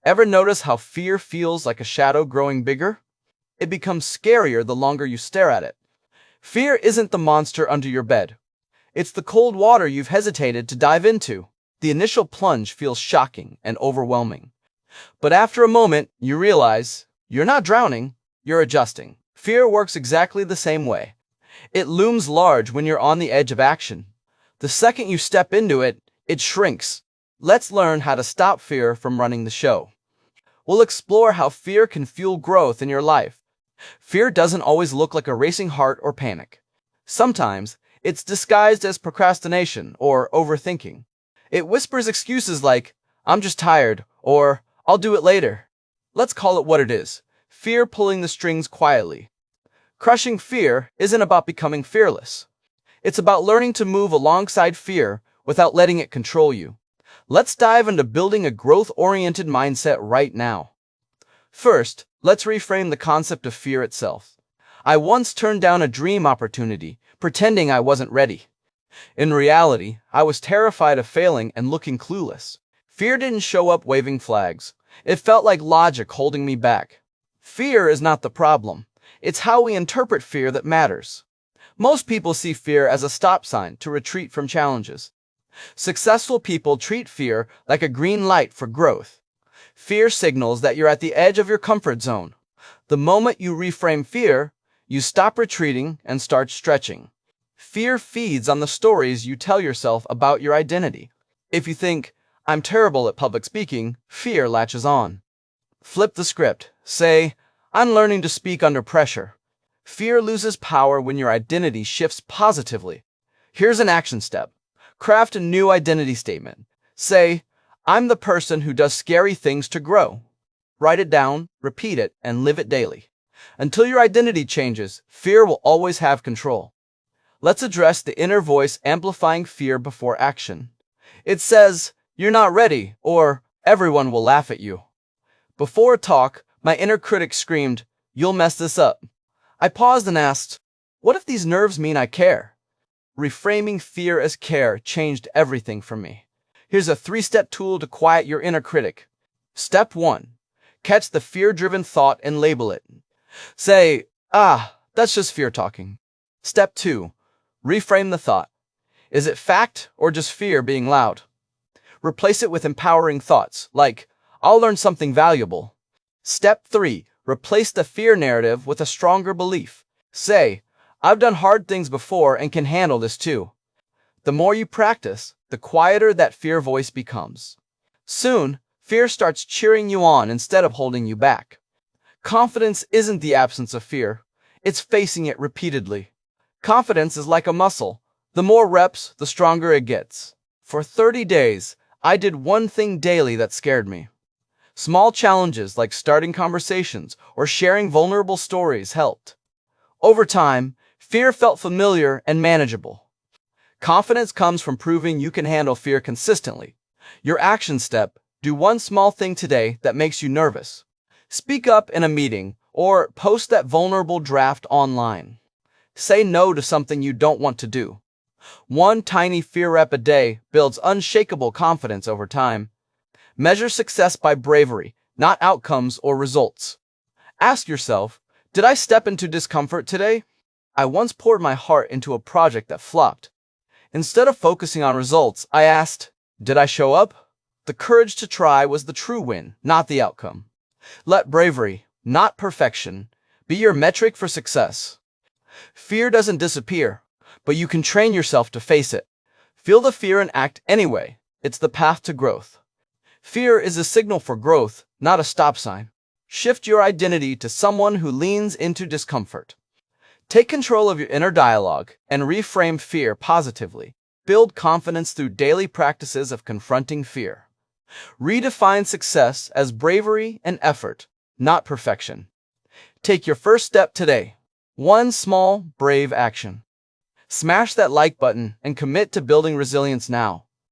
Ever notice how fear feels like a shadow growing bigger? It becomes scarier the longer you stare at it. Fear isn't the monster under your bed. It's the cold water you've hesitated to dive into. The initial plunge feels shocking and overwhelming. But after a moment, you realize you're not drowning, you're adjusting. Fear works exactly the same way. It looms large when you're on the edge of action. The second you step into it, it shrinks. Let's learn how to stop fear from running the show. We'll explore how fear can fuel growth in your life. Fear doesn't always look like a racing heart or panic. Sometimes, it's disguised as procrastination or overthinking. It whispers excuses like, "I'm just tired," or "I'll do it later." Let's call it what it is: fear pulling the strings quietly. Crushing fear isn't about becoming fearless. It's about learning to move alongside fear without letting it control you. Let's dive into building a growth-oriented mindset right now. First, let's reframe the concept of fear itself. I once turned down a dream opportunity, pretending I wasn't ready. In reality, I was terrified of failing and looking clueless. Fear didn't show up waving flags. It felt like logic holding me back. Fear is not the problem. It's how we interpret fear that matters. Most people see fear as a stop sign to retreat from challenges. Successful people treat fear like a green light for growth. Fear signals that you're at the edge of your comfort zone. The moment you reframe fear, you stop retreating and start stretching. Fear feeds on the stories you tell yourself about your identity. If you think, "I'm terrible at public speaking," fear latches on. Flip the script. Say, "I'm learning to speak under pressure." Fear loses power when your identity shifts positively. Here's an action step. Craft a new identity statement. Say, "I'm the person who does scary things to grow." Write it down, repeat it, and live it daily. Until your identity changes, fear will always have control. Let's address the inner voice amplifying fear before action. It says, "You're not ready," or "Everyone will laugh at you." Before a talk, my inner critic screamed, "You'll mess this up." I paused and asked, "What if these nerves mean I care?" Reframing fear as care changed everything for me. Here's a 3-step tool to quiet your inner critic. Step 1. Catch the fear-driven thought and label it. Say, that's just fear talking." Step 2. Reframe the thought. Is it fact or just fear being loud? Replace it with empowering thoughts, like, "I'll learn something valuable." Step 3. Replace the fear narrative with a stronger belief. Say, "I've done hard things before and can handle this too." The more you practice, the quieter that fear voice becomes. Soon, fear starts cheering you on instead of holding you back. Confidence isn't the absence of fear, it's facing it repeatedly. Confidence is like a muscle. The more reps, the stronger it gets. For 30 days, I did one thing daily that scared me. Small challenges like starting conversations or sharing vulnerable stories helped. Over time, fear felt familiar and manageable. Confidence comes from proving you can handle fear consistently. Your action step: do one small thing today that makes you nervous. Speak up in a meeting or post that vulnerable draft online. Say no to something you don't want to do. One tiny fear rep a day builds unshakable confidence over time. Measure success by bravery, not outcomes or results. Ask yourself, did I step into discomfort today? I once poured my heart into a project that flopped. Instead of focusing on results, I asked, did I show up? The courage to try was the true win, not the outcome. Let bravery, not perfection, be your metric for success. Fear doesn't disappear, but you can train yourself to face it. Feel the fear and act anyway. It's the path to growth. Fear is a signal for growth, not a stop sign. Shift your identity to someone who leans into discomfort. Take control of your inner dialogue and reframe fear positively. Build confidence through daily practices of confronting fear. Redefine success as bravery and effort, not perfection. Take your first step today. One small, brave action. Smash that like button and commit to building resilience now.